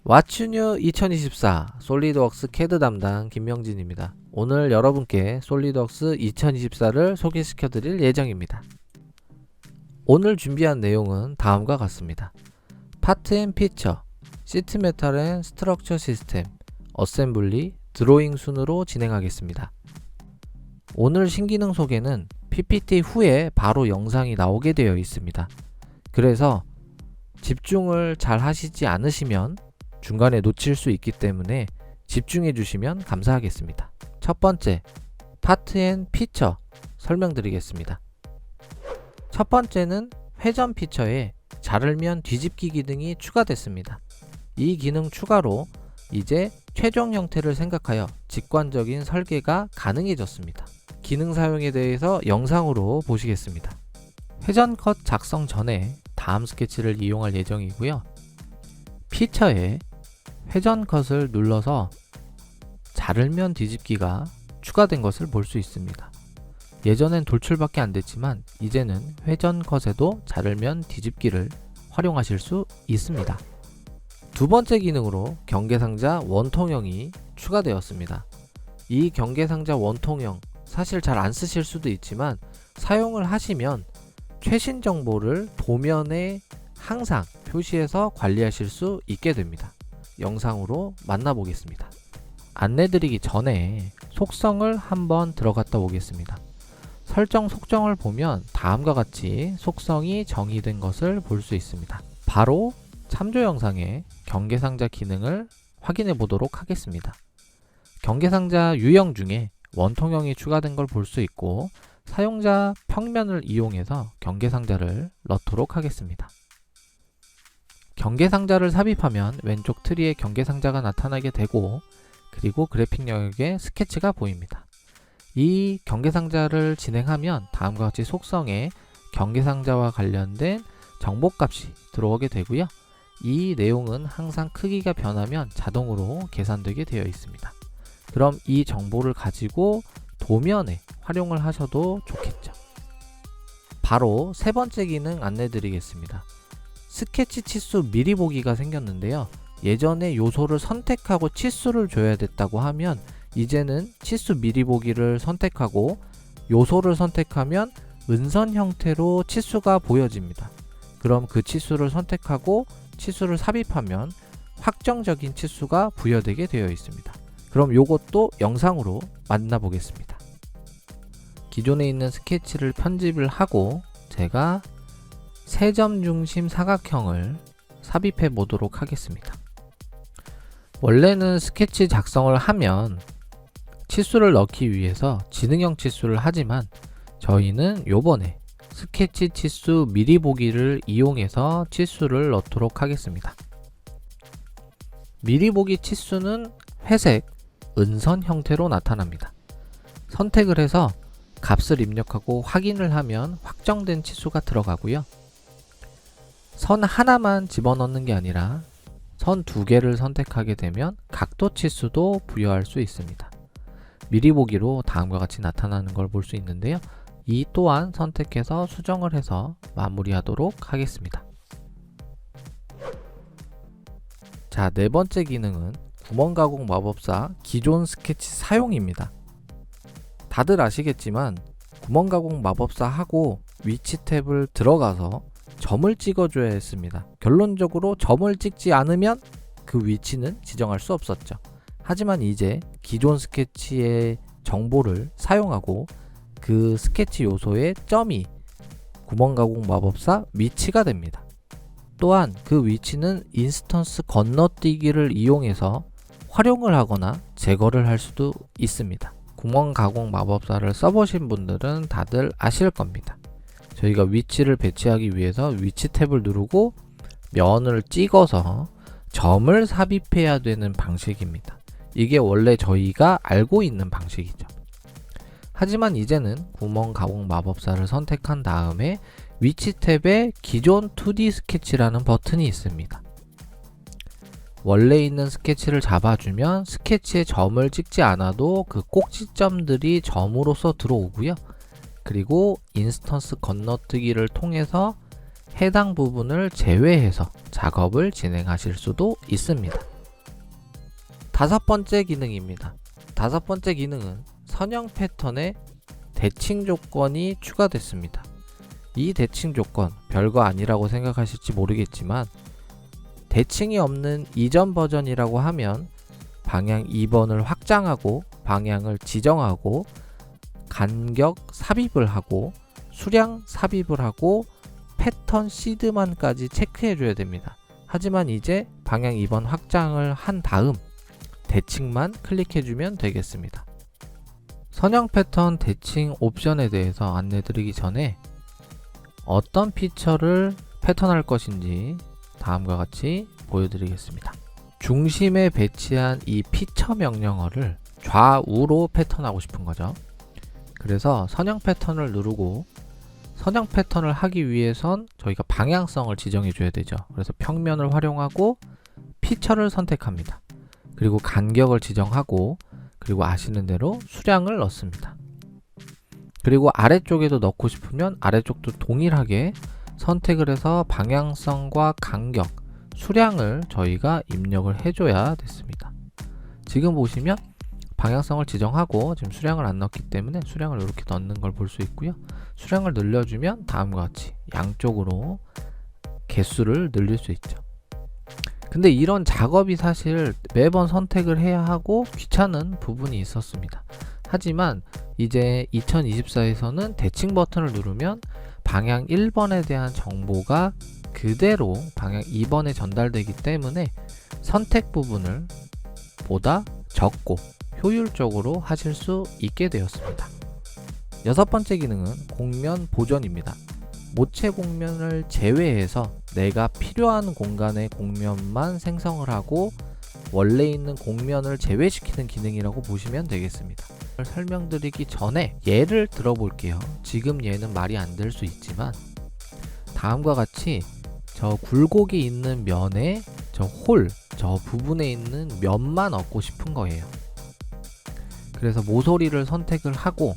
왓츠 뉴 2024 솔리드웍스 CAD 담당 김명진입니다. 오늘 여러분께 솔리드웍스 2024를 소개시켜 드릴 예정입니다. 오늘 준비한 내용은 다음과 같습니다. 파트 앤 피처, 시트 메탈 앤 스트럭처 시스템, 어셈블리, 드로잉 순으로 진행하겠습니다. 오늘 신기능 소개는 PPT 후에 바로 영상이 나오게 되어 있습니다. 그래서 집중을 잘 하시지 않으시면 중간에 놓칠 수 있기 때문에 집중해 주시면 감사하겠습니다. 첫 번째, 파트 앤 피처 설명드리겠습니다. 첫 번째는 회전 피처에 자르면 뒤집기 기능이 추가됐습니다. 이 기능 추가로 이제 최종 형태를 생각하여 직관적인 설계가 가능해졌습니다. 기능 사용에 대해서 영상으로 보시겠습니다. 회전 컷 작성 전에 다음 스케치를 이용할 예정이고요. 피처에 회전 컷을 눌러서 자르면 뒤집기가 추가된 것을 볼 수 있습니다. 예전엔 돌출밖에 안 됐지만 이제는 회전 컷에도 자르면 뒤집기를 활용하실 수 있습니다. 두 번째 기능으로 경계상자 원통형이 추가되었습니다. 이 경계상자 원통형 사실 잘 안 쓰실 수도 있지만 사용을 하시면 최신 정보를 도면에 항상 표시해서 관리하실 수 있게 됩니다. 영상으로 만나보겠습니다. 안내드리기 전에 속성을 한번 들어갔다 오겠습니다. 설정 속정을 보면 다음과 같이 속성이 정의된 것을 볼 수 있습니다. 바로 참조 영상의 경계상자 기능을 확인해 보도록 하겠습니다. 경계상자 유형 중에 원통형이 추가된 걸 볼 수 있고 사용자 평면을 이용해서 경계상자를 넣도록 하겠습니다. 경계상자를 삽입하면 왼쪽 트리에 경계상자가 나타나게 되고 그리고 그래픽 영역에 스케치가 보입니다. 이 경계상자를 진행하면 다음과 같이 속성에 경계상자와 관련된 정보값이 들어오게 되고요. 이 내용은 항상 크기가 변하면 자동으로 계산되게 되어 있습니다. 그럼 이 정보를 가지고 도면에 활용을 하셔도 좋겠죠. 바로 세 번째 기능 안내 드리겠습니다. 스케치 치수 미리 보기가 생겼는데요. 예전에 요소를 선택하고 치수를 줘야 됐다고 하면 이제는 치수 미리 보기를 선택하고 요소를 선택하면 은선 형태로 치수가 보여집니다. 그럼 그 치수를 선택하고 치수를 삽입하면 확정적인 치수가 부여되게 되어 있습니다. 그럼 요것도 영상으로 만나보겠습니다. 기존에 있는 스케치를 편집을 하고 제가 세점 중심 사각형을 삽입해 보도록 하겠습니다. 원래는 스케치 작성을 하면 치수를 넣기 위해서 지능형 치수를 하지만 저희는 요번에 스케치 치수 미리 보기를 이용해서 치수를 넣도록 하겠습니다. 미리 보기 치수는 회색, 은선 형태로 나타납니다. 선택을 해서 값을 입력하고 확인을 하면 확정된 치수가 들어가고요. 선 하나만 집어넣는 게 아니라 선 두 개를 선택하게 되면 각도 치수도 부여할 수 있습니다. 미리 보기로 다음과 같이 나타나는 걸 볼 수 있는데요. 이 또한 선택해서 수정을 해서 마무리하도록 하겠습니다. 자, 네 번째 기능은 구멍 가공 마법사 기존 스케치 사용입니다. 다들 아시겠지만 구멍 가공 마법사 하고 위치 탭을 들어가서 점을 찍어줘야 했습니다. 결론적으로 점을 찍지 않으면 그 위치는 지정할 수 없었죠. 하지만 이제 기존 스케치의 정보를 사용하고 그 스케치 요소의 점이 구멍 가공 마법사 위치가 됩니다. 또한 그 위치는 인스턴스 건너뛰기를 이용해서 활용을 하거나 제거를 할 수도 있습니다. 구멍 가공 마법사를 써보신 분들은 다들 아실 겁니다. 저희가 위치를 배치하기 위해서 위치 탭을 누르고 면을 찍어서 점을 삽입해야 되는 방식입니다. 이게 원래 저희가 알고 있는 방식이죠. 하지만 이제는 구멍 가공 마법사를 선택한 다음에 위치 탭에 기존 2D 스케치라는 버튼이 있습니다. 원래 있는 스케치를 잡아주면 스케치에 점을 찍지 않아도 그 꼭지점들이 점으로서 들어오고요. 그리고 인스턴스 건너뛰기를 통해서 해당 부분을 제외해서 작업을 진행하실 수도 있습니다. 다섯 번째 기능입니다. 다섯 번째 기능은 선형 패턴에 대칭 조건이 추가됐습니다. 이 대칭 조건 별거 아니라고 생각하실지 모르겠지만 대칭이 없는 이전 버전이라고 하면 방향 2번을 확장하고 방향을 지정하고 간격 삽입을 하고 수량 삽입을 하고 패턴 시드만까지 체크해 줘야 됩니다. 하지만 이제 방향 2번 확장을 한 다음 대칭만 클릭해 주면 되겠습니다. 선형 패턴 대칭 옵션에 대해서 안내 드리기 전에 어떤 피처를 패턴할 것인지 다음과 같이 보여드리겠습니다. 중심에 배치한 이 피처 명령어를 좌우로 패턴하고 싶은 거죠. 그래서 선형 패턴을 누르고 선형 패턴을 하기 위해선 저희가 방향성을 지정해 줘야 되죠. 그래서 평면을 활용하고 피처를 선택합니다. 그리고 간격을 지정하고 그리고 아시는 대로 수량을 넣습니다. 그리고 아래쪽에도 넣고 싶으면 아래쪽도 동일하게 선택을 해서 방향성과 간격, 수량을 저희가 입력을 해줘야 됐습니다. 지금 보시면 방향성을 지정하고 지금 수량을 안 넣었기 때문에 수량을 이렇게 넣는 걸 볼 수 있고요. 수량을 늘려주면 다음과 같이 양쪽으로 개수를 늘릴 수 있죠. 근데 이런 작업이 사실 매번 선택을 해야 하고 귀찮은 부분이 있었습니다. 하지만 이제 2024에서는 대칭 버튼을 누르면 방향 1번에 대한 정보가 그대로 방향 2번에 전달되기 때문에 선택 부분을 보다 적고 효율적으로 하실 수 있게 되었습니다. 여섯 번째 기능은 공면 보존입니다. 모체 공면을 제외해서 내가 필요한 공간의 공면만 생성을 하고 원래 있는 공면을 제외시키는 기능이라고 보시면 되겠습니다. 설명드리기 전에 예를 들어볼게요. 지금 얘는 말이 안 될 수 있지만 다음과 같이 저 굴곡이 있는 면에 저 부분에 있는 면만 얻고 싶은 거예요. 그래서 모서리를 선택을 하고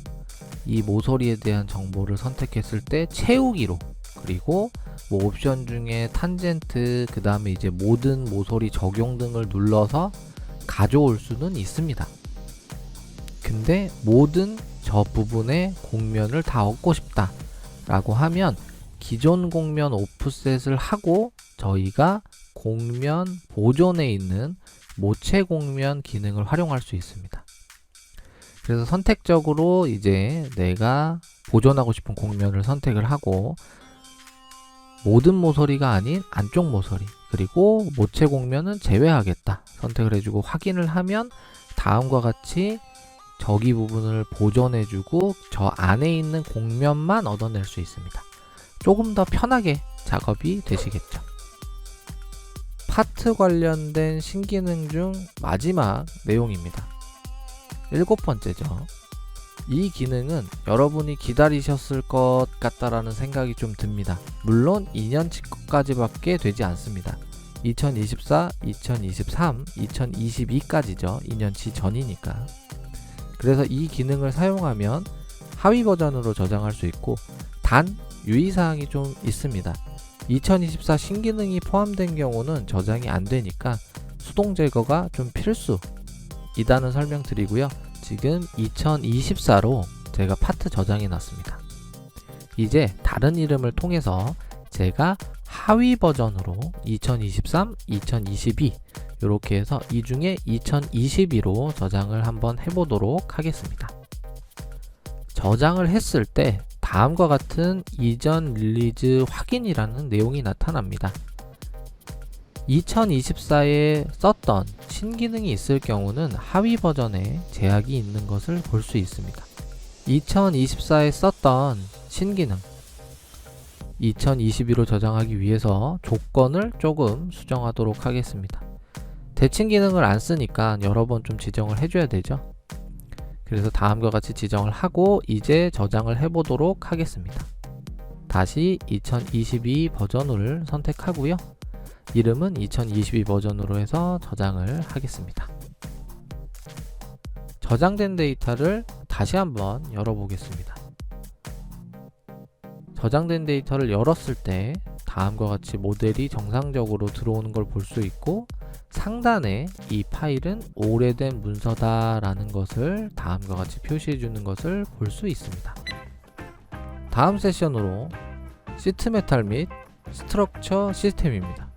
이 모서리에 대한 정보를 선택했을 때 채우기로, 그리고 뭐 옵션 중에 탄젠트, 그 다음에 이제 모든 모서리 적용 등을 눌러서 가져올 수는 있습니다. 근데 모든 저 부분의 공면을 다 얻고 싶다 라고 하면 기존 공면 오프셋을 하고 저희가 공면 보존에 있는 모체 공면 기능을 활용할 수 있습니다. 그래서 선택적으로 이제 내가 보존하고 싶은 공면을 선택을 하고 모든 모서리가 아닌 안쪽 모서리 그리고 모체 공면은 제외하겠다 선택을 해주고 확인을 하면 다음과 같이 저기 부분을 보존해주고 저 안에 있는 공면만 얻어낼 수 있습니다. 조금 더 편하게 작업이 되시겠죠. 파트 관련된 신기능 중 마지막 내용입니다. 일곱 번째죠. 이 기능은 여러분이 기다리셨을 것 같다라는 생각이 좀 듭니다. 물론 2년치 것까지밖에 되지 않습니다. 2024, 2023, 2022까지죠. 2년치 전이니까. 그래서 이 기능을 사용하면 하위 버전으로 저장할 수 있고 단 유의사항이 좀 있습니다. 2024 신기능이 포함된 경우는 저장이 안 되니까 수동 제거가 좀 필수이다는 설명 드리고요. 지금 2024로 제가 파트 저장해 놨습니다. 이제 다른 이름을 통해서 제가 하위 버전으로 2023, 2022 이렇게 해서 이 중에 2022로 저장을 한번 해보도록 하겠습니다. 저장을 했을 때 다음과 같은 이전 릴리즈 확인이라는 내용이 나타납니다. 2024에 썼던 신기능이 있을 경우는 하위 버전에 제약이 있는 것을 볼 수 있습니다. 2024에 썼던 신기능 2022로 저장하기 위해서 조건을 조금 수정하도록 하겠습니다. 대칭 기능을 안 쓰니까 여러 번 좀 지정을 해줘야 되죠. 그래서 다음과 같이 지정을 하고 이제 저장을 해보도록 하겠습니다. 다시 2022 버전을 선택하고요. 이름은 2022 버전으로 해서 저장을 하겠습니다. 저장된 데이터를 다시 한번 열어보겠습니다. 저장된 데이터를 열었을 때 다음과 같이 모델이 정상적으로 들어오는 걸 볼 수 있고 상단에 이 파일은 오래된 문서다 라는 것을 다음과 같이 표시해 주는 것을 볼 수 있습니다. 다음 세션으로 시트 메탈 및 스트럭처 시스템입니다.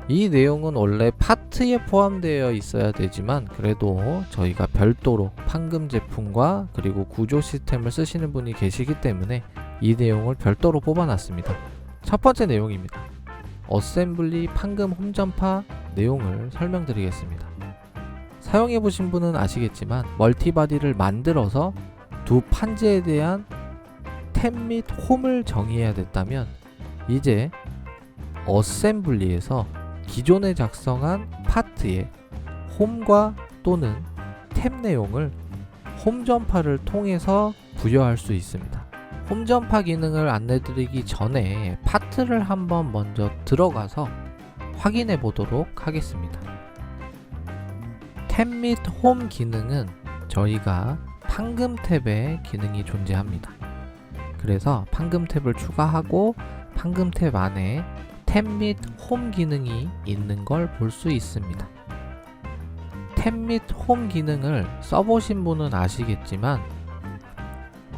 이 내용은 원래 파트에 포함되어 있어야 되지만 그래도 저희가 별도로 판금 제품과 그리고 구조 시스템을 쓰시는 분이 계시기 때문에 이 내용을 별도로 뽑아놨습니다. 첫 번째 내용입니다. 어셈블리 판금 홈전파 내용을 설명드리겠습니다. 사용해보신 분은 아시겠지만 멀티바디를 만들어서 두 판지에 대한 탭 및 홈을 정의해야 됐다면 이제 어셈블리에서 기존에 작성한 파트의 홈과 또는 탭 내용을 홈전파를 통해서 부여할 수 있습니다. 홈전파 기능을 안내드리기 전에 파트를 한번 먼저 들어가서 확인해 보도록 하겠습니다. 탭 및 홈 기능은 저희가 판금 탭에 기능이 존재합니다. 그래서 판금 탭을 추가하고 판금 탭 안에 탭 및 홈 기능이 있는 걸 볼 수 있습니다. 탭 및 홈 기능을 써보신 분은 아시겠지만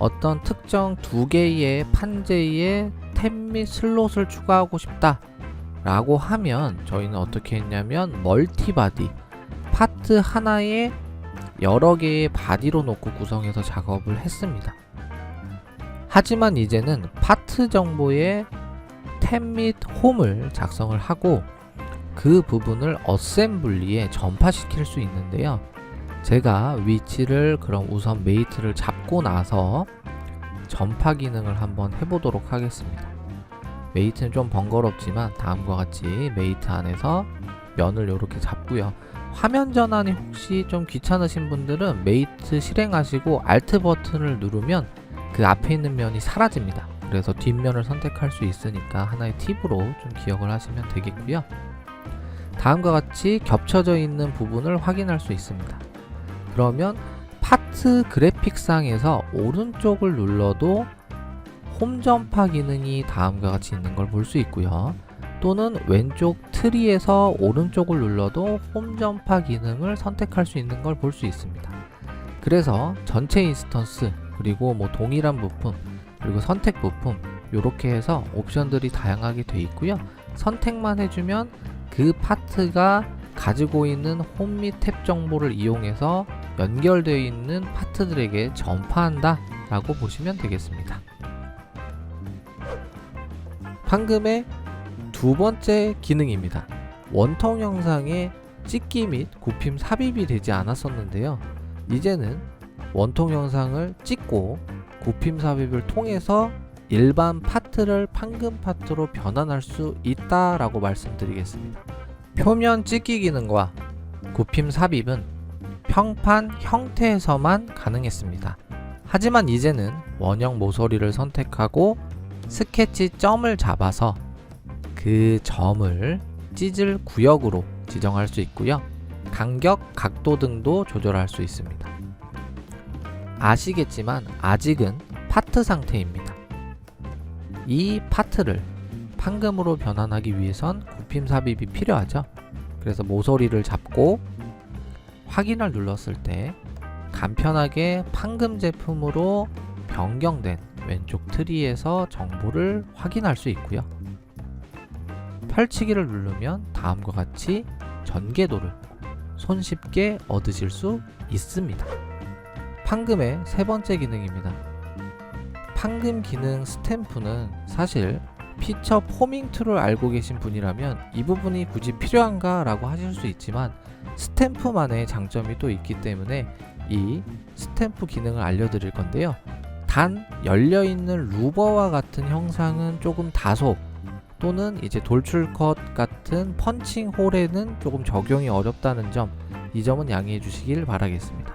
어떤 특정 두 개의 판재에 탭 및 슬롯을 추가하고 싶다 라고 하면 저희는 어떻게 했냐면 멀티바디 파트 하나에 여러 개의 바디로 놓고 구성해서 작업을 했습니다. 하지만 이제는 파트 정보에 탭 및 홈을 작성을 하고 그 부분을 어셈블리에 전파시킬 수 있는데요. 제가 위치를 그럼 우선 메이트를 잡고 나서 전파 기능을 한번 해보도록 하겠습니다. 메이트는 좀 번거롭지만 다음과 같이 메이트 안에서 면을 이렇게 잡고요. 화면 전환이 혹시 좀 귀찮으신 분들은 메이트 실행하시고 Alt 버튼을 누르면 그 앞에 있는 면이 사라집니다. 그래서 뒷면을 선택할 수 있으니까 하나의 팁으로 좀 기억을 하시면 되겠고요. 다음과 같이 겹쳐져 있는 부분을 확인할 수 있습니다. 그러면 파트 그래픽상에서 오른쪽을 눌러도 홈전파 기능이 다음과 같이 있는 걸 볼 수 있고요. 또는 왼쪽 트리에서 오른쪽을 눌러도 홈전파 기능을 선택할 수 있는 걸 볼 수 있습니다. 그래서 전체 인스턴스 그리고 뭐 동일한 부품 그리고 선택 부품 이렇게 해서 옵션들이 다양하게 되어 있고요. 선택만 해주면 그 파트가 가지고 있는 홈 및 탭 정보를 이용해서 연결되어 있는 파트들에게 전파한다 라고 보시면 되겠습니다. 판금의 두 번째 기능입니다. 원통 영상에 찍기 및 굽힘 삽입이 되지 않았었는데요. 이제는 원통 영상을 찍고 굽힘 삽입을 통해서 일반 파트를 판금 파트로 변환할 수 있다라고 말씀드리겠습니다. 표면 찍기 기능과 굽힘 삽입은 평판 형태에서만 가능했습니다. 하지만 이제는 원형 모서리를 선택하고 스케치 점을 잡아서 그 점을 찢을 구역으로 지정할 수 있고요. 간격, 각도 등도 조절할 수 있습니다. 아시겠지만 아직은 파트 상태입니다. 이 파트를 판금으로 변환하기 위해선 굽힘 삽입이 필요하죠. 그래서 모서리를 잡고 확인을 눌렀을 때 간편하게 판금 제품으로 변경된 왼쪽 트리에서 정보를 확인할 수 있고요. 펼치기를 누르면 다음과 같이 전개도를 손쉽게 얻으실 수 있습니다. 판금의 세 번째 기능입니다. 판금 기능 스탬프는 사실 피처 포밍 툴을 알고 계신 분이라면 이 부분이 굳이 필요한가 라고 하실 수 있지만 스탬프만의 장점이 또 있기 때문에 이 스탬프 기능을 알려드릴 건데요. 단 열려있는 루버와 같은 형상은 조금 다소 또는 이제 돌출컷 같은 펀칭 홀에는 조금 적용이 어렵다는 점, 이 점은 양해해 주시길 바라겠습니다.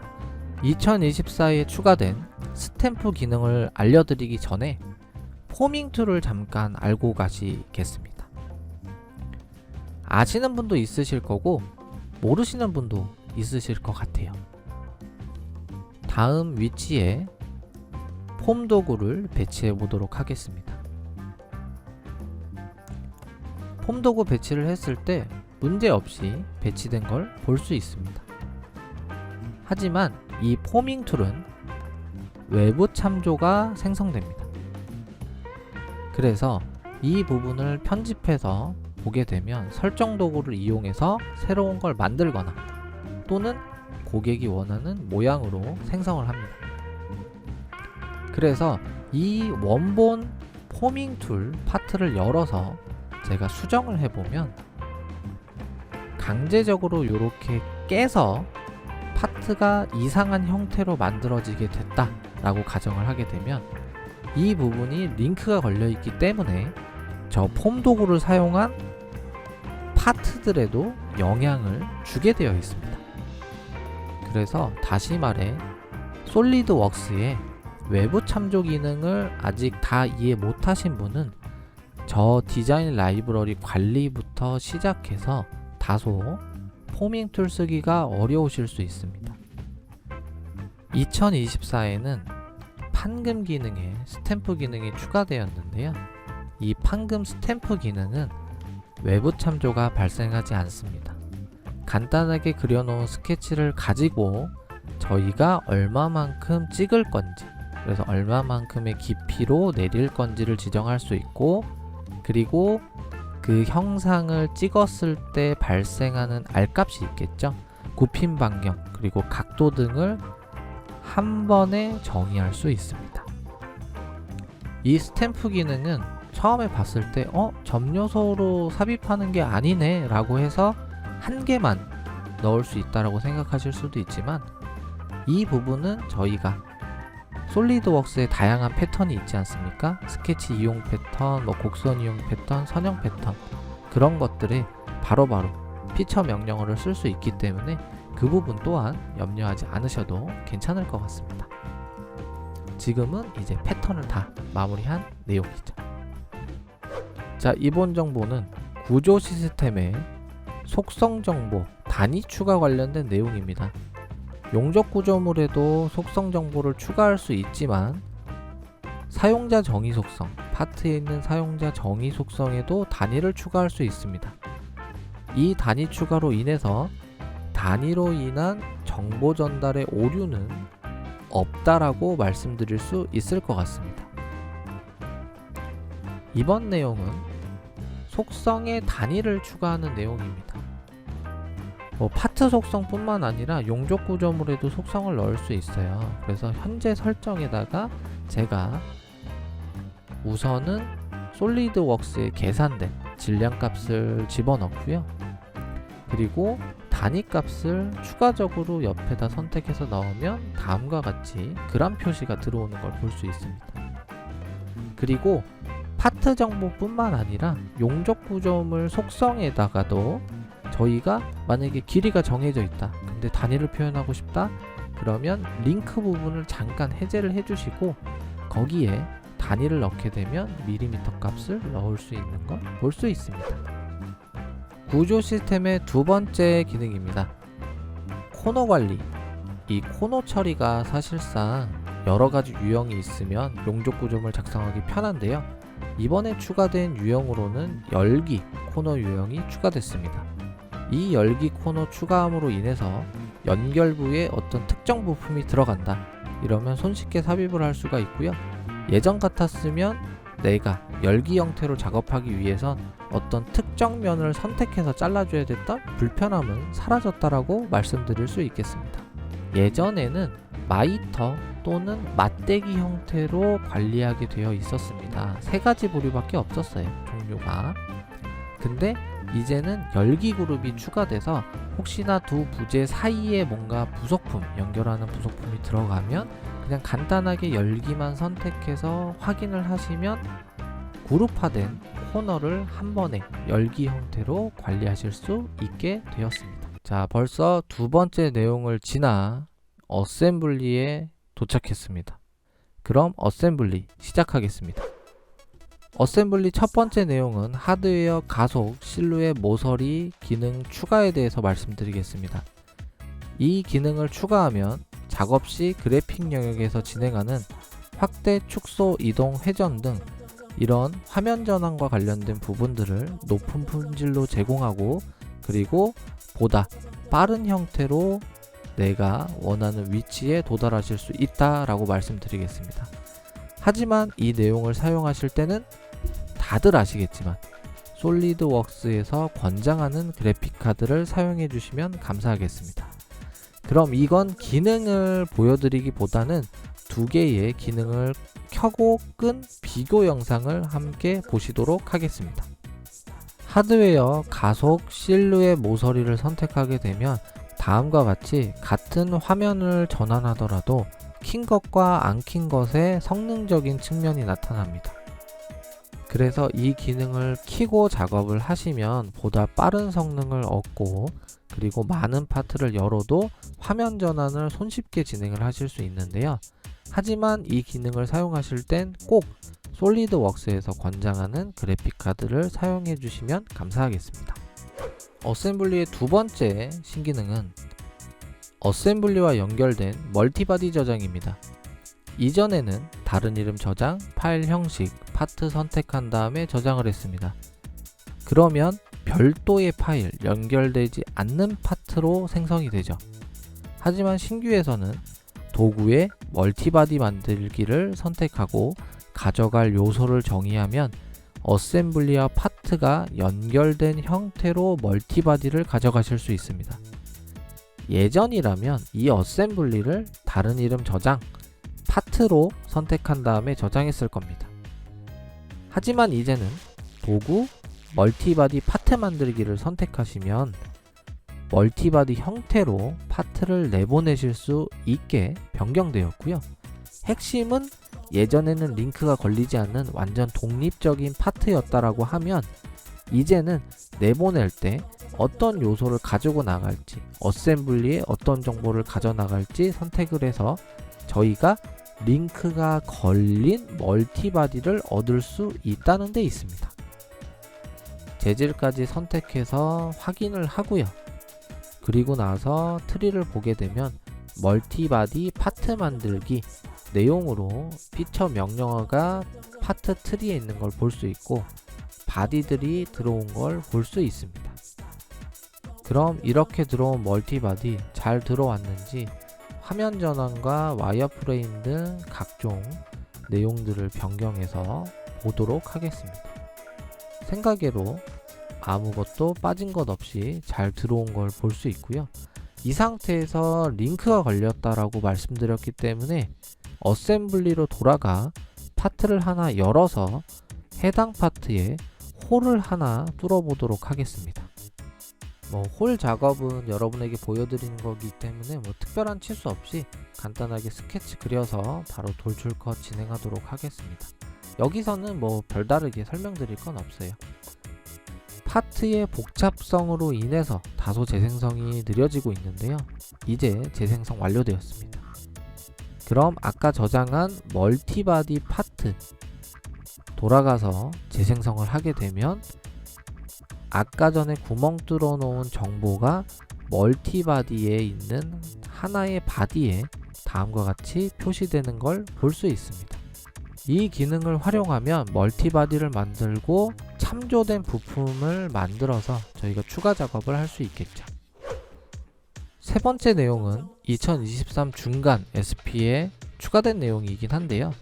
2024에 추가된 스탬프 기능을 알려드리기 전에 포밍 툴을 잠깐 알고 가시겠습니다. 아시는 분도 있으실 거고 모르시는 분도 있으실 것 같아요. 다음 위치에 폼 도구를 배치해 보도록 하겠습니다. 폼 도구 배치를 했을 때 문제없이 배치된 걸 볼 수 있습니다. 하지만 이 포밍 툴은 외부 참조가 생성됩니다. 그래서 이 부분을 편집해서 보게 되면 설정 도구를 이용해서 새로운 걸 만들거나 또는 고객이 원하는 모양으로 생성을 합니다. 그래서 이 원본 포밍 툴 파트를 열어서 제가 수정을 해보면 강제적으로 이렇게 깨서 파트가 이상한 형태로 만들어지게 됐다 라고 가정을 하게 되면 이 부분이 링크가 걸려있기 때문에 저 폼 도구를 사용한 파트들에도 영향을 주게 되어 있습니다. 그래서 다시 말해 솔리드웍스의 외부 참조 기능을 아직 다 이해 못하신 분은 저 디자인 라이브러리 관리부터 시작해서 다소 포밍 툴 쓰기가 어려우실 수 있습니다. 2024에는 판금 기능에 스탬프 기능이 추가되었는데요. 이 판금 스탬프 기능은 외부 참조가 발생하지 않습니다. 간단하게 그려놓은 스케치를 가지고 저희가 얼마만큼 찍을 건지, 그래서 얼마만큼의 깊이로 내릴 건지를 지정할 수 있고, 그리고 그 형상을 찍었을 때 발생하는 R값이 있겠죠. 굽힘 방향 그리고 각도 등을 한 번에 정의할 수 있습니다. 이 스탬프 기능은 처음에 봤을 때 점요소로 삽입하는 게 아니네 라고 해서 한 개만 넣을 수 있다라고 생각하실 수도 있지만, 이 부분은 저희가 솔리드웍스에 다양한 패턴이 있지 않습니까? 스케치 이용 패턴, 곡선 이용 패턴, 선형 패턴, 그런 것들에 바로바로 피처 명령어를 쓸 수 있기 때문에 그 부분 또한 염려하지 않으셔도 괜찮을 것 같습니다. 지금은 이제 패턴을 다 마무리한 내용이죠. 자, 이번 정보는 구조 시스템의 속성 정보, 단위 추가 관련된 내용입니다. 용접 구조물에도 속성 정보를 추가할 수 있지만 사용자 정의 속성, 파트에 있는 사용자 정의 속성에도 단위를 추가할 수 있습니다. 이 단위 추가로 인해서 단위로 인한 정보 전달의 오류는 없다라고 말씀드릴 수 있을 것 같습니다. 이번 내용은 속성에 단위를 추가하는 내용입니다. 파트 속성 뿐만 아니라 용접 구조물에도 속성을 넣을 수 있어요. 그래서 현재 설정에다가 제가 우선은 솔리드웍스에 계산된 질량 값을 집어넣고요. 그리고 단위 값을 추가적으로 옆에다 선택해서 넣으면 다음과 같이 그람 표시가 들어오는 걸 볼 수 있습니다. 그리고 파트 정보뿐만 아니라 용접 구조물 속성에다가도 저희가 만약에 길이가 정해져 있다, 근데 단위를 표현하고 싶다, 그러면 링크 부분을 잠깐 해제를 해주시고 거기에 단위를 넣게 되면 밀리미터 값을 넣을 수 있는 걸 볼 수 있습니다. 구조 시스템의 두 번째 기능입니다. 코너 관리. 이 코너 처리가 사실상 여러 가지 유형이 있으면 용접 구조물 작성하기 편한데요. 이번에 추가된 유형으로는 열기 코너 유형이 추가됐습니다. 이 열기 코너 추가함으로 인해서 연결부에 어떤 특정 부품이 들어간다, 이러면 손쉽게 삽입을 할 수가 있고요. 예전 같았으면 내가 열기 형태로 작업하기 위해선 어떤 특정 면을 선택해서 잘라줘야 됐던 불편함은 사라졌다라고 말씀드릴 수 있겠습니다. 예전에는 마이터 또는 맞대기 형태로 관리하게 되어 있었습니다. 세 가지 부류밖에 없었어요, 종류가. 근데 이제는 열기 그룹이 추가돼서 혹시나 두 부재 사이에 뭔가 부속품, 연결하는 부속품이 들어가면 그냥 간단하게 열기만 선택해서 확인을 하시면 그룹화된 코너를 한 번에 열기 형태로 관리하실 수 있게 되었습니다. 자, 벌써 두 번째 내용을 지나 어셈블리에 도착했습니다. 그럼 어셈블리 시작하겠습니다. 어셈블리 첫 번째 내용은 하드웨어 가속, 실루엣 모서리 기능 추가에 대해서 말씀드리겠습니다. 이 기능을 추가하면 작업 시 그래픽 영역에서 진행하는 확대, 축소, 이동, 회전 등 이런 화면 전환과 관련된 부분들을 높은 품질로 제공하고, 그리고 보다 빠른 형태로 내가 원하는 위치에 도달하실 수 있다라고 말씀드리겠습니다. 하지만 이 내용을 사용하실 때는 다들 아시겠지만 솔리드웍스에서 권장하는 그래픽카드를 사용해 주시면 감사하겠습니다. 그럼 이건 기능을 보여드리기보다는 두 개의 기능을 켜고 끈 비교 영상을 함께 보시도록 하겠습니다. 하드웨어 가속 실루엣 모서리를 선택하게 되면 다음과 같이 같은 화면을 전환하더라도 킨 것과 안 킨 것의 성능적인 측면이 나타납니다. 그래서 이 기능을 켜고 작업을 하시면 보다 빠른 성능을 얻고 그리고 많은 파트를 열어도 화면 전환을 손쉽게 진행을 하실 수 있는데요. 하지만 이 기능을 사용하실 땐 꼭 솔리드웍스에서 권장하는 그래픽카드를 사용해 주시면 감사하겠습니다. 어셈블리의 두 번째 신기능은 어셈블리와 연결된 멀티바디 저장입니다. 이전에는 다른 이름 저장, 파일 형식, 파트 선택한 다음에 저장을 했습니다. 그러면 별도의 파일, 연결되지 않는 파트로 생성이 되죠. 하지만 신규에서는 도구의 멀티바디 만들기를 선택하고 가져갈 요소를 정의하면 어셈블리와 파트가 연결된 형태로 멀티바디를 가져가실 수 있습니다. 예전이라면 이 어셈블리를 다른 이름 저장, 파트로 선택한 다음에 저장했을 겁니다. 하지만 이제는 도구 멀티바디 파트 만들기를 선택하시면 멀티바디 형태로 파트를 내보내실 수 있게 변경되었고요. 핵심은 예전에는 링크가 걸리지 않는 완전 독립적인 파트였다라고 하면 이제는 내보낼 때 어떤 요소를 가지고 나갈지, 어셈블리에 어떤 정보를 가져 나갈지 선택을 해서 저희가 링크가 걸린 멀티바디를 얻을 수 있다는 데 있습니다. 재질까지 선택해서 확인을 하고요. 그리고 나서 트리를 보게 되면 멀티바디 파트 만들기 내용으로 피처 명령어가 파트 트리에 있는 걸 볼 수 있고 바디들이 들어온 걸 볼 수 있습니다. 그럼 이렇게 들어온 멀티바디 잘 들어왔는지 화면 전환과 와이어프레임 등 각종 내용들을 변경해서 보도록 하겠습니다. 생각외로 아무것도 빠진 것 없이 잘 들어온 걸 볼 수 있고요. 이 상태에서 링크가 걸렸다라고 말씀드렸기 때문에 어셈블리로 돌아가 파트를 하나 열어서 해당 파트에 홀을 하나 뚫어 보도록 하겠습니다. 홀 작업은 여러분에게 보여드리는 거기 때문에 특별한 치수 없이 간단하게 스케치 그려서 바로 돌출 컷 진행하도록 하겠습니다. 여기서는 별다르게 설명드릴 건 없어요. 파트의 복잡성으로 인해서 다소 재생성이 느려지고 있는데요. 이제 재생성 완료되었습니다. 그럼 아까 저장한 멀티바디 파트 돌아가서 재생성을 하게 되면 아까 전에 구멍 뚫어 놓은 정보가 멀티바디에 있는 하나의 바디에 다음과 같이 표시되는 걸 볼 수 있습니다. 이 기능을 활용하면 멀티바디를 만들고 참조된 부품을 만들어서 저희가 추가 작업을 할 수 있겠죠. 세 번째 내용은 2023 중간 SP에 추가된 내용이긴 한데요.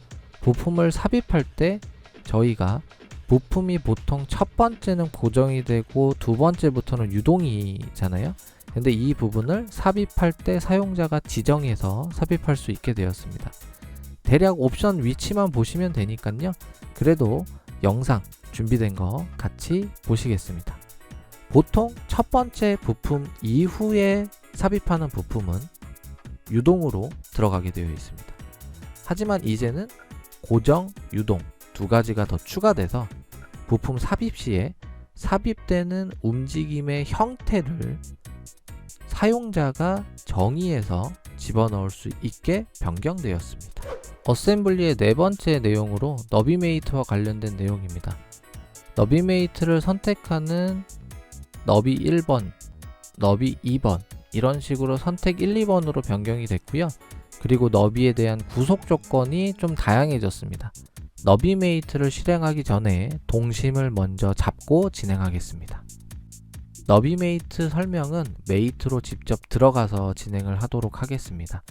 부품을 삽입할 때 저희가 부품이 보통 첫 번째는 고정이 되고 두 번째부터는 유동이잖아요. 근데 이 부분을 삽입할 때 사용자가 지정해서 삽입할 수 있게 되었습니다. 대략 옵션 위치만 보시면 되니까요. 그래도 영상 준비된 거 같이 보시겠습니다. 보통 첫 번째 부품 이후에 삽입하는 부품은 유동으로 들어가게 되어 있습니다. 하지만 이제는 고정, 유동 두 가지가 더 추가돼서 부품 삽입 시에 삽입되는 움직임의 형태를 사용자가 정의해서 집어넣을 수 있게 변경되었습니다. 어셈블리의 네 번째 내용으로 너비메이트와 관련된 내용입니다. 너비메이트를 선택하는 너비 1번, 너비 2번 이런 식으로 선택 1, 2번으로 변경이 됐고요. 그리고 너비에 대한 구속 조건이 좀 다양해졌습니다. 너비메이트를 실행하기 전에 동심을 먼저 잡고 진행하겠습니다. 너비메이트 설명은 메이트로 직접 들어가서 진행을 하도록 하겠습니다.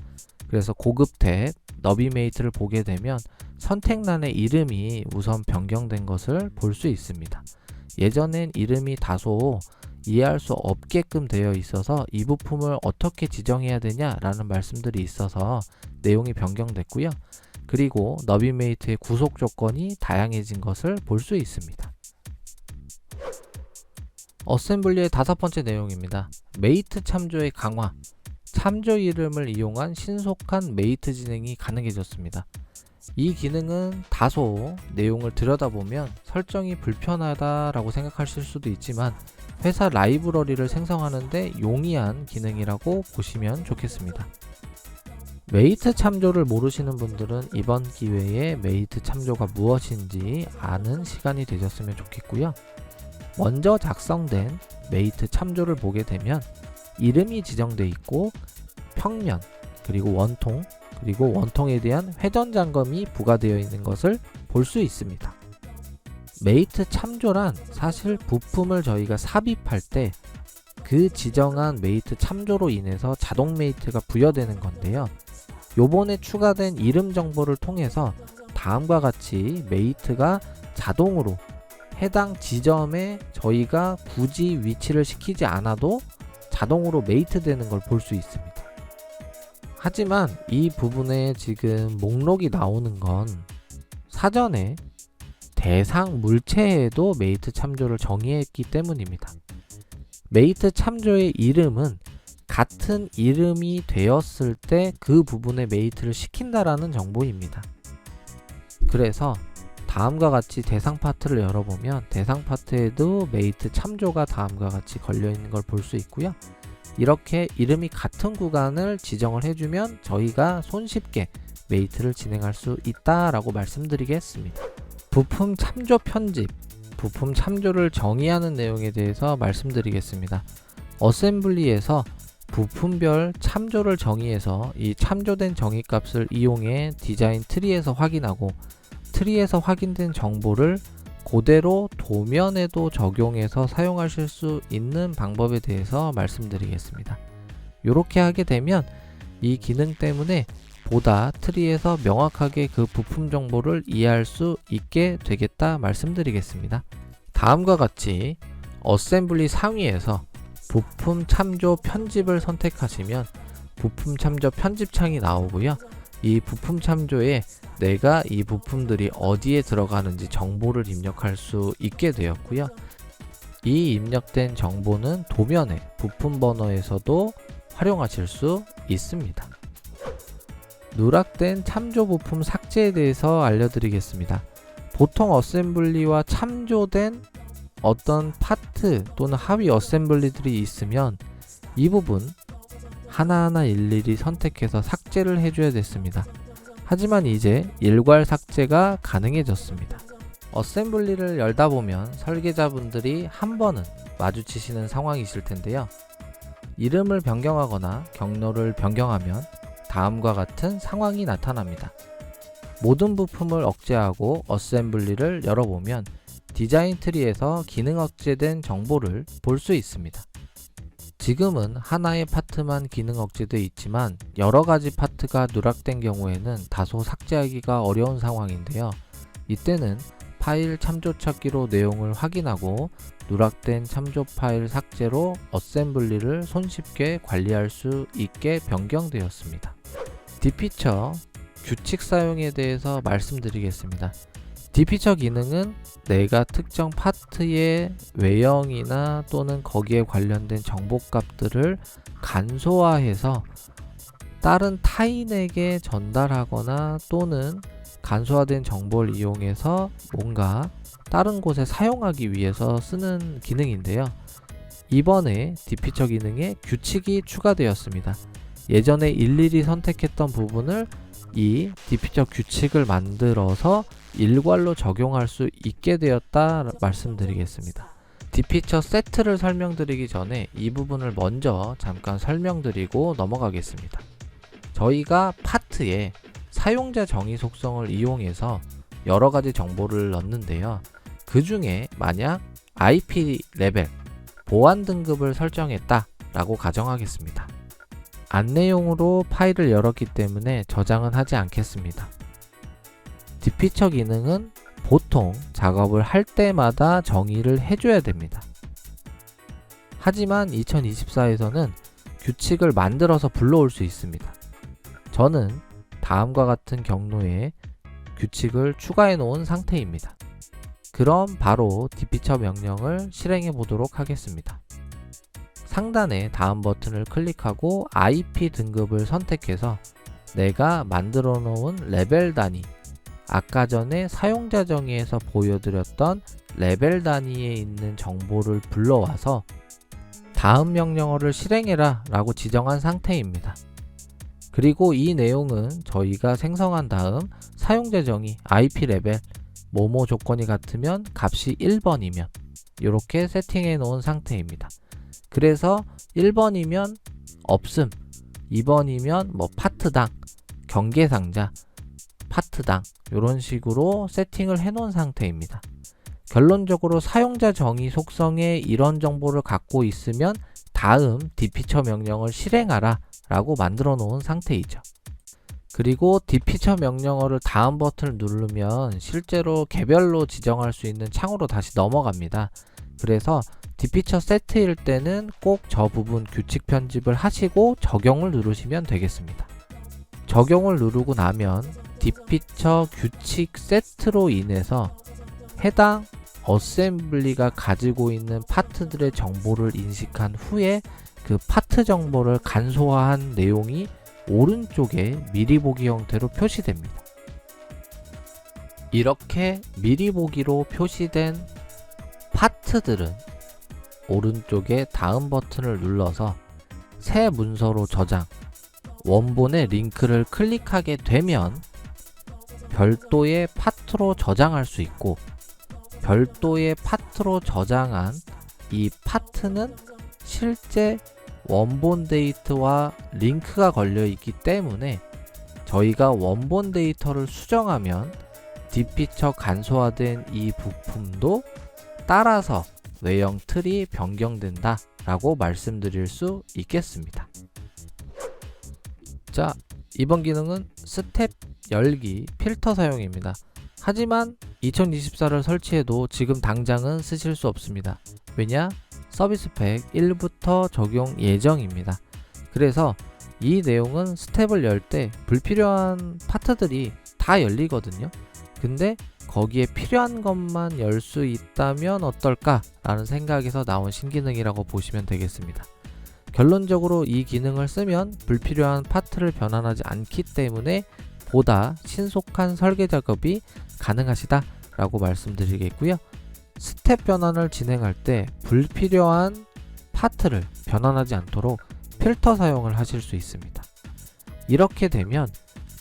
그래서 고급 탭 너비메이트를 보게 되면 선택란의 이름이 우선 변경된 것을 볼 수 있습니다. 예전엔 이름이 다소 이해할 수 없게끔 되어 있어서 이 부품을 어떻게 지정해야 되냐라는 말씀들이 있어서 내용이 변경됐고요. 그리고 너비메이트의 구속 조건이 다양해진 것을 볼 수 있습니다. 어셈블리의 5번째 내용입니다. 메이트 참조의 강화. 참조 이름을 이용한 신속한 메이트 진행이 가능해졌습니다. 이 기능은 다소 내용을 들여다보면 설정이 불편하다라고 생각하실 수도 있지만 회사 라이브러리를 생성하는데 용이한 기능이라고 보시면 좋겠습니다. 메이트 참조를 모르시는 분들은 이번 기회에 메이트 참조가 무엇인지 아는 시간이 되셨으면 좋겠고요. 먼저 작성된 메이트 참조를 보게 되면 이름이 지정되어 있고 평면, 그리고 원통, 그리고 원통에 대한 회전 잠금이 부과되어 있는 것을 볼 수 있습니다. 메이트 참조란 사실 부품을 저희가 삽입할 때 그 지정한 메이트 참조로 인해서 자동 메이트가 부여되는 건데요. 요번에 추가된 이름 정보를 통해서 다음과 같이 메이트가 자동으로 해당 지점에 저희가 굳이 위치를 시키지 않아도 자동으로 메이트 되는 걸 볼 수 있습니다. 하지만 이 부분에 지금 목록이 나오는 건 사전에 대상 물체에도 메이트 참조를 정의했기 때문입니다. 메이트 참조의 이름은 같은 이름이 되었을 때 그 부분에 메이트를 시킨다라는 정보입니다. 그래서 다음과 같이 대상 파트를 열어보면 대상 파트에도 메이트 참조가 다음과 같이 걸려있는 걸 볼 수 있고요. 이렇게 이름이 같은 구간을 지정을 해주면 저희가 손쉽게 메이트를 진행할 수 있다라고 말씀드리겠습니다. 부품 참조 편집, 부품 참조를 정의하는 내용에 대해서 말씀드리겠습니다. 어셈블리에서 부품별 참조를 정의해서 이 참조된 정의값을 이용해 디자인 트리에서 확인하고 트리에서 확인된 정보를 그대로 도면에도 적용해서 사용하실 수 있는 방법에 대해서 말씀드리겠습니다. 이렇게 하게 되면 이 기능 때문에 보다 트리에서 명확하게 그 부품 정보를 이해할 수 있게 되겠다 말씀드리겠습니다. 다음과 같이 어셈블리 상위에서 부품 참조 편집을 선택하시면 부품 참조 편집 창이 나오고요. 이 부품 참조에 내가 이 부품들이 어디에 들어가는지 정보를 입력할 수 있게 되었고요. 이 입력된 정보는 도면의 부품 버너에서도 활용하실 수 있습니다. 누락된 참조 부품 삭제에 대해서 알려드리겠습니다. 보통 어셈블리와 참조된 어떤 파트 또는 하위 어셈블리들이 있으면 이 부분 하나하나 일일이 선택해서 삭제를 해줘야 됐습니다. 하지만 이제 일괄 삭제가 가능해졌습니다. 어셈블리를 열다 보면 설계자분들이 한 번은 마주치시는 상황이실 텐데요. 이름을 변경하거나 경로를 변경하면 다음과 같은 상황이 나타납니다. 모든 부품을 억제하고 어셈블리를 열어보면 디자인 트리에서 기능 억제된 정보를 볼 수 있습니다. 지금은 하나의 파트만 기능 억제되어 있지만 여러가지 파트가 누락된 경우에는 다소 삭제하기가 어려운 상황인데요. 이때는 파일 참조 찾기로 내용을 확인하고 누락된 참조 파일 삭제로 어셈블리를 손쉽게 관리할 수 있게 변경되었습니다. 디피처 규칙 사용에 대해서 말씀드리겠습니다. 디피처 기능은 내가 특정 파트의 외형이나 또는 거기에 관련된 정보값들을 간소화해서 다른 타인에게 전달하거나 또는 간소화된 정보를 이용해서 뭔가 다른 곳에 사용하기 위해서 쓰는 기능인데요. 이번에 디피처 기능에 규칙이 추가되었습니다. 예전에 일일이 선택했던 부분을 이 디피처 규칙을 만들어서 일괄로 적용할 수 있게 되었다 말씀드리겠습니다. 디피처 세트를 설명드리기 전에 이 부분을 먼저 잠깐 설명드리고 넘어가겠습니다. 저희가 파트에 사용자 정의 속성을 이용해서 여러가지 정보를 넣는데요. 그 중에 만약 IP 레벨 보안 등급을 설정했다 라고 가정하겠습니다. 안내용으로 파일을 열었기 때문에 저장은 하지 않겠습니다. 디피처 기능은 보통 작업을 할 때마다 정의를 해줘야 됩니다. 하지만 2024에서는 규칙을 만들어서 불러올 수 있습니다. 저는 다음과 같은 경로에 규칙을 추가해 놓은 상태입니다. 그럼 바로 디피처 명령을 실행해 보도록 하겠습니다. 상단의 다음 버튼을 클릭하고 IP 등급을 선택해서 내가 만들어 놓은 레벨 단위, 아까 전에 사용자 정의에서 보여드렸던 레벨 단위에 있는 정보를 불러와서 다음 명령어를 실행해라 라고 지정한 상태입니다. 그리고 이 내용은 저희가 생성한 다음 사용자 정의 IP 레벨 뭐뭐 조건이 같으면 값이 1번이면 이렇게 세팅해 놓은 상태입니다. 그래서 1번이면 없음, 2번이면 뭐 파트당, 경계상자, 파트당 이런 식으로 세팅을 해 놓은 상태입니다. 결론적으로 사용자 정의 속성에 이런 정보를 갖고 있으면 다음 디피처 명령을 실행하라 라고 만들어 놓은 상태이죠. 그리고 디피처 명령어를 다음 버튼을 누르면 실제로 개별로 지정할 수 있는 창으로 다시 넘어갑니다. 그래서 디피처 세트일 때는 꼭 저 부분 규칙 편집을 하시고 적용을 누르시면 되겠습니다. 적용을 누르고 나면 디피처 규칙 세트로 인해서 해당 어셈블리가 가지고 있는 파트들의 정보를 인식한 후에 그 파트 정보를 간소화한 내용이 오른쪽에 미리 보기 형태로 표시됩니다. 이렇게 미리 보기로 표시된 파트들은 오른쪽에 다음 버튼을 눌러서 새 문서로 저장, 원본의 링크를 클릭하게 되면 별도의 파트로 저장할 수 있고 별도의 파트로 저장한 이 파트는 실제 원본 데이터와 링크가 걸려 있기 때문에 저희가 원본 데이터를 수정하면 디피처 간소화된 이 부품도 따라서 외형 틀이 변경된다 라고 말씀드릴 수 있겠습니다. 자, 이번 기능은 스텝 열기 필터 사용입니다. 하지만 2024를 설치해도 지금 당장은 쓰실 수 없습니다. 왜냐? 서비스 팩 1부터 적용 예정입니다. 그래서 이 내용은 스텝을 열 때 불필요한 파트들이 다 열리거든요. 근데 거기에 필요한 것만 열 수 있다면 어떨까 라는 생각에서 나온 신기능이라고 보시면 되겠습니다. 결론적으로 이 기능을 쓰면 불필요한 파트를 변환하지 않기 때문에 보다 신속한 설계 작업이 가능하시다 라고 말씀드리겠고요. 스텝 변환을 진행할 때 불필요한 파트를 변환하지 않도록 필터 사용을 하실 수 있습니다. 이렇게 되면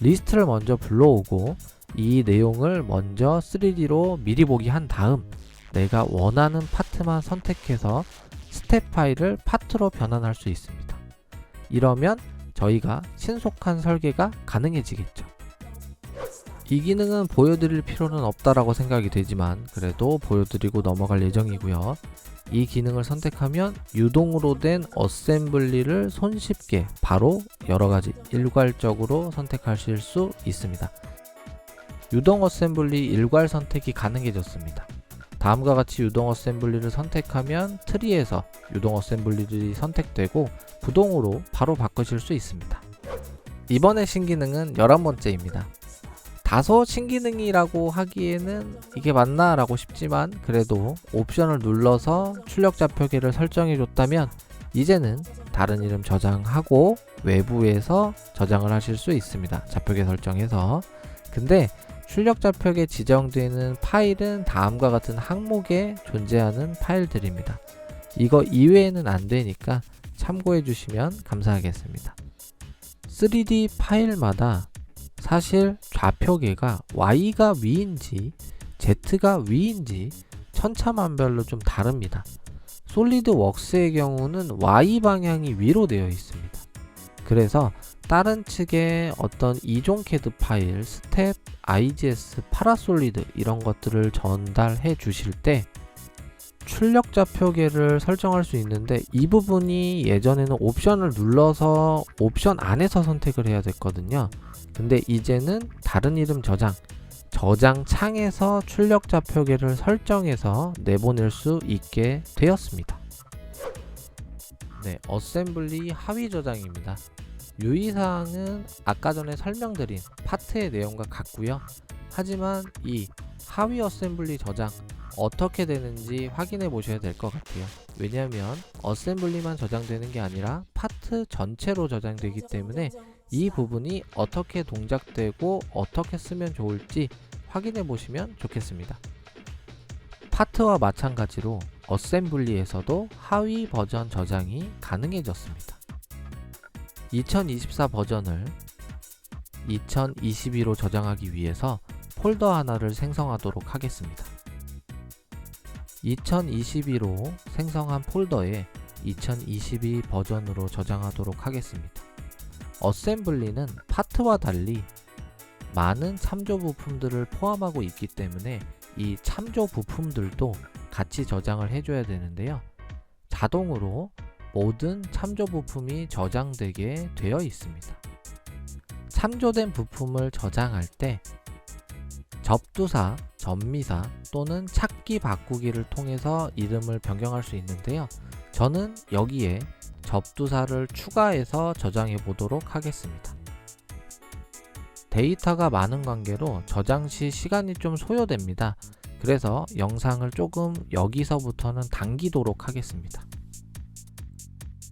리스트를 먼저 불러오고 이 내용을 먼저 3D로 미리 보기 한 다음 내가 원하는 파트만 선택해서 스텝 파일을 파트로 변환할 수 있습니다. 이러면 저희가 신속한 설계가 가능해지겠죠. 이 기능은 보여드릴 필요는 없다라고 생각이 되지만 그래도 보여드리고 넘어갈 예정이고요. 이 기능을 선택하면 유동으로 된 어셈블리를 손쉽게 바로 여러가지 일괄적으로 선택하실 수 있습니다. 유동 어셈블리 일괄 선택이 가능해졌습니다. 다음과 같이 유동 어셈블리를 선택하면 트리에서 유동 어셈블리들이 선택되고 부동으로 바로 바꾸실 수 있습니다. 이번의 신기능은 11번째입니다. 다소 신기능이라고 하기에는 이게 맞나 라고 싶지만 그래도 옵션을 눌러서 출력 좌표계를 설정해 줬다면 이제는 다른 이름 저장하고 외부에서 저장을 하실 수 있습니다. 좌표계 설정해서. 근데 출력 좌표계 지정되는 파일은 다음과 같은 항목에 존재하는 파일들입니다. 이거 이외에는 안 되니까 참고해 주시면 감사하겠습니다. 3D 파일마다 사실 좌표계가 Y가 위인지 Z가 위인지 천차만별로 좀 다릅니다. 솔리드웍스의 경우는 Y 방향이 위로 되어 있습니다. 그래서 다른 측의 어떤 이종 CAD 파일, 스텝, IGS, 파라솔리드 이런 것들을 전달해 주실 때 출력 좌표계를 설정할 수 있는데 이 부분이 예전에는 옵션을 눌러서 옵션 안에서 선택을 해야 됐거든요. 근데 이제는 다른 이름 저장 창에서 출력 좌표계를 설정해서 내보낼 수 있게 되었습니다. 네, 어셈블리 하위 저장입니다. 유의사항은 아까 전에 설명드린 파트의 내용과 같고요. 하지만 이 하위 어셈블리 저장 어떻게 되는지 확인해 보셔야 될 것 같아요. 왜냐하면 어셈블리만 저장되는 게 아니라 파트 전체로 저장되기 때문에 이 부분이 어떻게 동작되고 어떻게 쓰면 좋을지 확인해 보시면 좋겠습니다. 파트와 마찬가지로 어셈블리에서도 하위 버전 저장이 가능해졌습니다. 2024 버전을 2022로 저장하기 위해서 폴더 하나를 생성하도록 하겠습니다. 2022로 생성한 폴더에 2022 버전으로 저장하도록 하겠습니다. 어셈블리는 파트와 달리 많은 참조 부품들을 포함하고 있기 때문에 이 참조 부품들도 같이 저장을 해줘야 되는데요. 자동으로 모든 참조 부품이 저장되게 되어 있습니다. 참조된 부품을 저장할 때 접두사, 접미사 또는 찾기 바꾸기를 통해서 이름을 변경할 수 있는데요. 저는 여기에 접두사를 추가해서 저장해 보도록 하겠습니다. 데이터가 많은 관계로 저장 시 시간이 좀 소요됩니다. 그래서 영상을 조금 여기서부터는 당기도록 하겠습니다.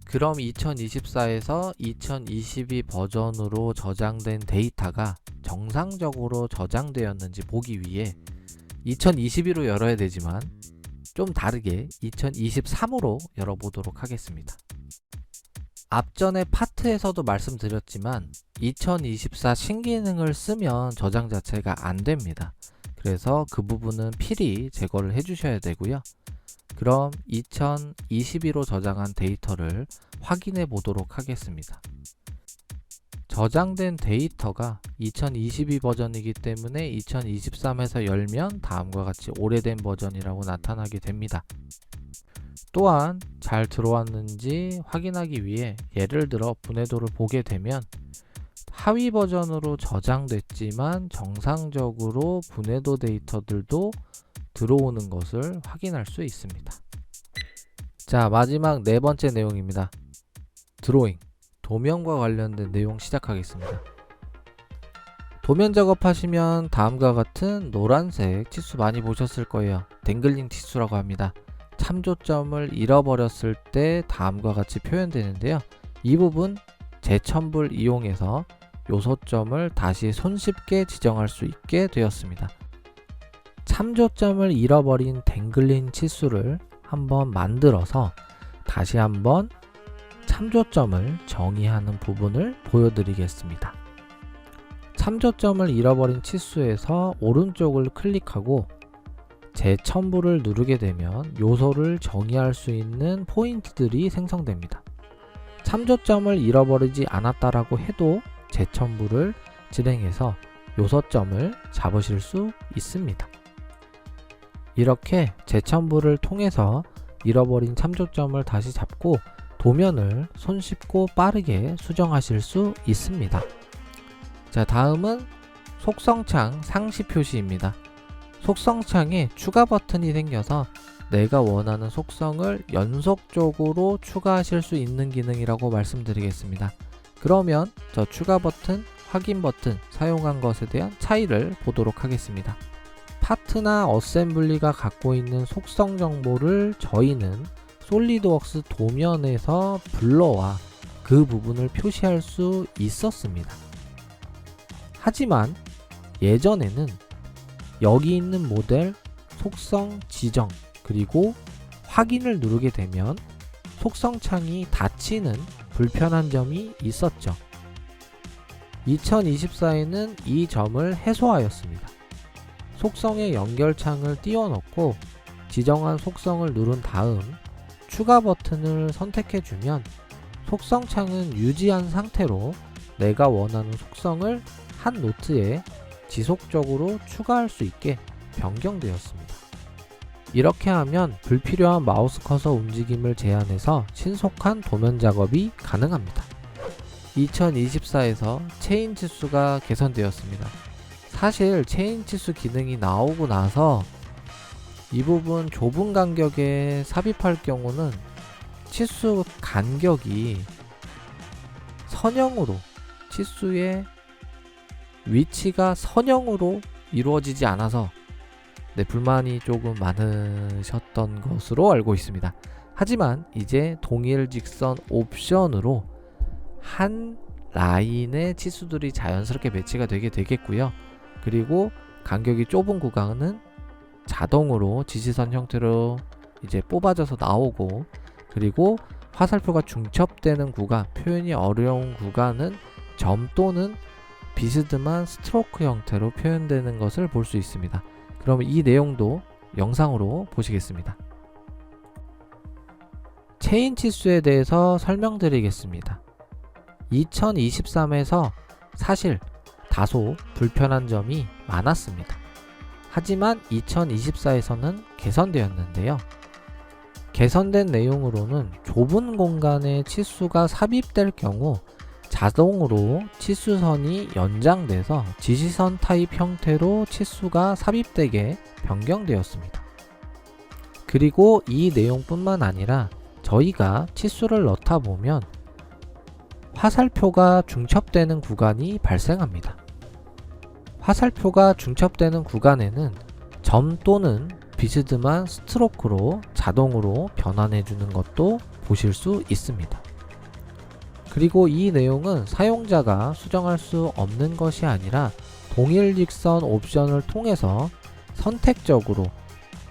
그럼 2024에서 2022 버전으로 저장된 데이터가 정상적으로 저장되었는지 보기 위해 2022로 열어야 되지만 좀 다르게 2023으로 열어보도록 하겠습니다. 앞전에 파트에서도 말씀드렸지만 2024 신기능을 쓰면 저장 자체가 안 됩니다. 그래서 그 부분은 필히 제거를 해주셔야 되고요. 그럼 2022로 저장한 데이터를 확인해 보도록 하겠습니다. 저장된 데이터가 2022 버전이기 때문에 2023에서 열면 다음과 같이 오래된 버전이라고 나타나게 됩니다. 또한 잘 들어왔는지 확인하기 위해 예를 들어 분해도를 보게 되면 하위 버전으로 저장됐지만 정상적으로 분해도 데이터들도 들어오는 것을 확인할 수 있습니다. 자, 마지막 네 번째 내용입니다. 드로잉, 도면과 관련된 내용 시작하겠습니다. 도면 작업하시면 다음과 같은 노란색 치수 많이 보셨을 거예요. 댕글링 치수라고 합니다. 참조점을 잃어버렸을 때 다음과 같이 표현되는데요. 이 부분 재첨부를 이용해서 요소점을 다시 손쉽게 지정할 수 있게 되었습니다. 참조점을 잃어버린 댕글링 치수를 한번 만들어서 다시 한번 참조점을 정의하는 부분을 보여드리겠습니다. 참조점을 잃어버린 치수에서 오른쪽을 클릭하고 재첨부를 누르게 되면 요소를 정의할 수 있는 포인트들이 생성됩니다. 참조점을 잃어버리지 않았다라고 해도 재첨부를 진행해서 요소점을 잡으실 수 있습니다. 이렇게 재첨부를 통해서 잃어버린 참조점을 다시 잡고 도면을 손쉽고 빠르게 수정하실 수 있습니다. 자, 다음은 속성창 상시 표시입니다. 속성창에 추가 버튼이 생겨서 내가 원하는 속성을 연속적으로 추가하실 수 있는 기능이라고 말씀드리겠습니다. 그러면 저 추가 버튼, 확인 버튼 사용한 것에 대한 차이를 보도록 하겠습니다. 파트나 어셈블리가 갖고 있는 속성 정보를 저희는 솔리드웍스 도면에서 불러와 그 부분을 표시할 수 있었습니다. 하지만 예전에는 여기 있는 모델 속성 지정 그리고 확인을 누르게 되면 속성 창이 닫히는 불편한 점이 있었죠. 2024에는 이 점을 해소하였습니다. 속성의 연결창을 띄워놓고 지정한 속성을 누른 다음 추가 버튼을 선택해주면 속성 창은 유지한 상태로 내가 원하는 속성을 한 노트에 지속적으로 추가할 수 있게 변경되었습니다. 이렇게 하면 불필요한 마우스 커서 움직임을 제한해서 신속한 도면 작업이 가능합니다. 2024에서 체인 치수가 개선되었습니다. 사실 체인 치수 기능이 나오고 나서 이 부분 좁은 간격에 삽입할 경우는 치수 간격이 선형으로, 치수의 위치가 선형으로 이루어지지 않아서 불만이 조금 많으셨던 것으로 알고 있습니다. 하지만 이제 동일 직선 옵션으로 한 라인의 치수들이 자연스럽게 매치가 되게 되겠고요. 그리고 간격이 좁은 구간은 자동으로 지시선 형태로 이제 뽑아져서 나오고, 그리고 화살표가 중첩되는 구간, 표현이 어려운 구간은 점 또는 비스듬한 스트로크 형태로 표현되는 것을 볼 수 있습니다. 그럼 이 내용도 영상으로 보시겠습니다. 체인 치수에 대해서 설명드리겠습니다. 2023에서 사실 다소 불편한 점이 많았습니다. 하지만 2024에서는 개선되었는데요. 개선된 내용으로는 좁은 공간에 치수가 삽입될 경우 자동으로 치수선이 연장돼서 지시선 타입 형태로 치수가 삽입되게 변경되었습니다. 그리고 이 내용뿐만 아니라 저희가 치수를 넣다 보면 화살표가 중첩되는 구간이 발생합니다. 화살표가 중첩되는 구간에는 점 또는 비스듬한 스트로크로 자동으로 변환해 주는 것도 보실 수 있습니다. 그리고 이 내용은 사용자가 수정할 수 없는 것이 아니라 동일 직선 옵션을 통해서 선택적으로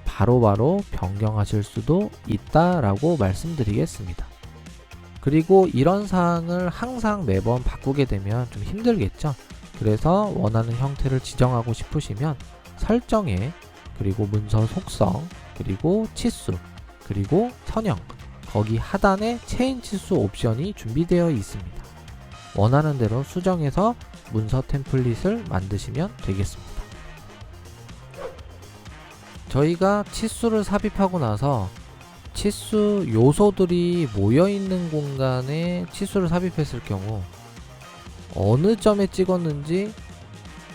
바로바로 변경하실 수도 있다라고 말씀드리겠습니다. 그리고 이런 사항을 항상 매번 바꾸게 되면 좀 힘들겠죠. 그래서 원하는 형태를 지정하고 싶으시면 설정에, 그리고 문서 속성, 그리고 치수, 그리고 선형, 거기 하단에 체인 치수 옵션이 준비되어 있습니다. 원하는 대로 수정해서 문서 템플릿을 만드시면 되겠습니다. 저희가 치수를 삽입하고 나서 치수 요소들이 모여있는 공간에 치수를 삽입했을 경우 어느 점에 찍었는지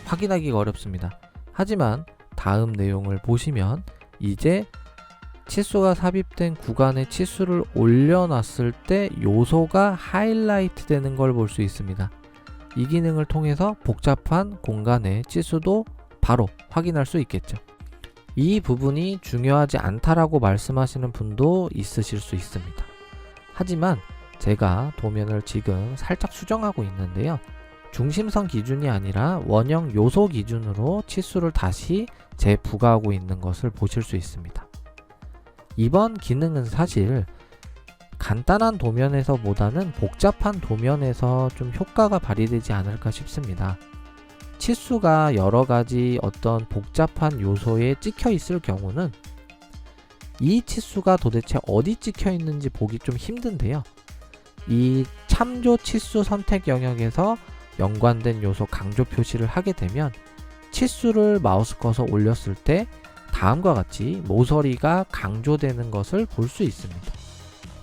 확인하기가 어렵습니다. 하지만 다음 내용을 보시면 이제 치수가 삽입된 구간에 치수를 올려놨을 때 요소가 하이라이트 되는 걸 볼 수 있습니다. 이 기능을 통해서 복잡한 공간의 치수도 바로 확인할 수 있겠죠. 이 부분이 중요하지 않다라고 말씀하시는 분도 있으실 수 있습니다. 하지만 제가 도면을 지금 살짝 수정하고 있는데요. 중심선 기준이 아니라 원형 요소 기준으로 치수를 다시 재부과하고 있는 것을 보실 수 있습니다. 이번 기능은 사실 간단한 도면에서보다는 복잡한 도면에서 좀 효과가 발휘되지 않을까 싶습니다. 치수가 여러가지 어떤 복잡한 요소에 찍혀 있을 경우는 이 치수가 도대체 어디 찍혀 있는지 보기 좀 힘든데요. 이 참조 치수 선택 영역에서 연관된 요소 강조 표시를 하게 되면 치수를 마우스 커서 올렸을 때 다음과 같이 모서리가 강조되는 것을 볼 수 있습니다.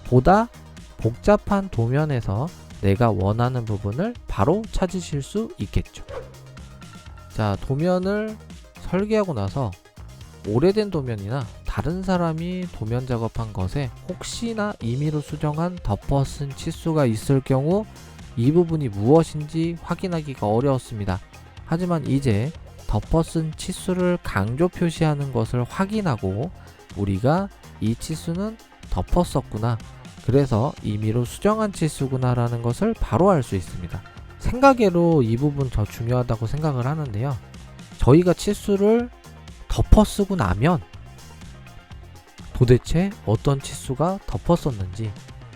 보다 복잡한 도면에서 내가 원하는 부분을 바로 찾으실 수 있겠죠. 자, 도면을 설계하고 나서 오래된 도면이나 다른 사람이 도면 작업한 것에 혹시나 임의로 수정한 덮어쓴 치수가 있을 경우 이 부분이 무엇인지 확인하기가 어려웠습니다. 하지만 이제 덮어쓴 치수를 강조 표시하는 것을 확인하고 우리가 이 치수는 덮었었구나, 그래서 임의로 수정한 치수구나 라는 것을 바로 알 수 있습니다. 생각외로 이 부분 더 중요하다고 생각을 하는데요. 저희가 치수를 덮어쓰고 나면 도대체 어떤 치수가 덮었었는지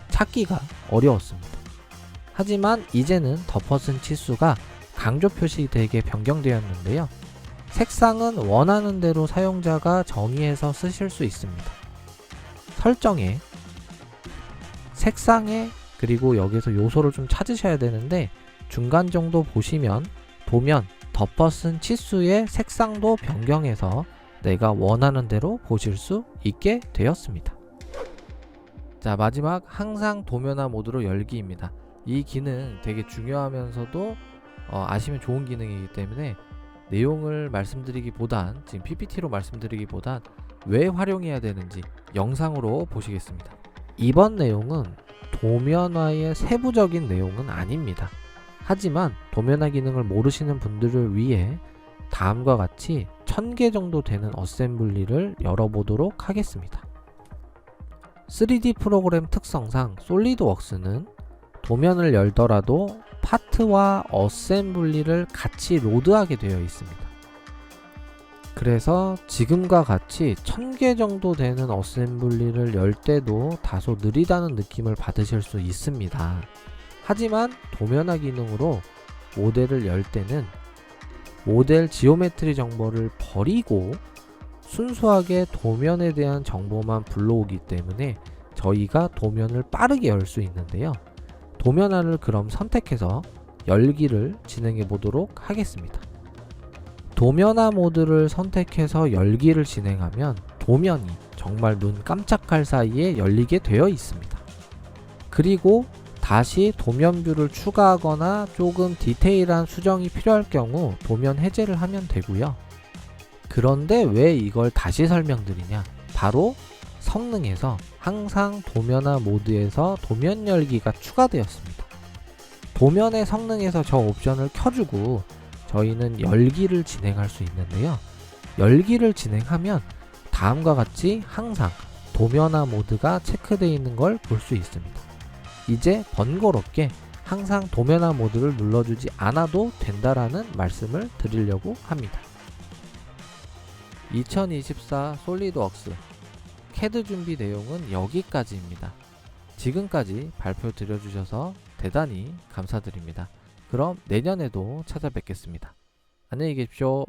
찾기가 어려웠습니다. 하지만 이제는 덮어쓴 치수가 강조 표시되게 변경되었는데요. 색상은 원하는 대로 사용자가 정의해서 쓰실 수 있습니다. 설정에 색상에, 그리고 여기서 요소를 좀 찾으셔야 되는데 중간 정도 보시면 도면 덮어쓴 치수의 색상도 변경해서 내가 원하는 대로 보실 수 있게 되었습니다. 자, 마지막 항상 도면화 모드로 열기입니다. 이 기능 되게 중요하면서도 아시면 좋은 기능이기 때문에 내용을 말씀드리기보단, 지금 PPT로 말씀드리기보단 왜 활용해야 되는지 영상으로 보시겠습니다. 이번 내용은 도면화의 세부적인 내용은 아닙니다. 하지만 도면화 기능을 모르시는 분들을 위해 다음과 같이 1000개 정도 되는 어셈블리를 열어보도록 하겠습니다. 3D 프로그램 특성상 솔리드웍스는 도면을 열더라도 파트와 어셈블리를 같이 로드하게 되어 있습니다. 그래서 지금과 같이 1000개 정도 되는 어셈블리를 열 때도 다소 느리다는 느낌을 받으실 수 있습니다. 하지만 도면화 기능으로 모델을 열 때는 모델 지오메트리 정보를 버리고 순수하게 도면에 대한 정보만 불러오기 때문에 저희가 도면을 빠르게 열 수 있는데요. 도면화를 그럼 선택해서 열기를 진행해 보도록 하겠습니다. 도면화 모드를 선택해서 열기를 진행하면 도면이 정말 눈 깜짝할 사이에 열리게 되어 있습니다. 그리고 다시 도면뷰를 추가하거나 조금 디테일한 수정이 필요할 경우 도면 해제를 하면 되고요. 그런데 왜 이걸 다시 설명드리냐? 바로 성능에서 항상 도면화 모드에서 도면 열기가 추가되었습니다. 도면의 성능에서 저 옵션을 켜주고 저희는 열기를 진행할 수 있는데요. 열기를 진행하면 다음과 같이 항상 도면화 모드가 체크되어 있는 걸 볼 수 있습니다. 이제 번거롭게 항상 도면화 모드를 눌러주지 않아도 된다라는 말씀을 드리려고 합니다. 2024 솔리드웍스 CAD 준비 내용은 여기까지입니다. 지금까지 발표 드려주셔서 대단히 감사드립니다. 그럼 내년에도 찾아뵙겠습니다. 안녕히 계십시오.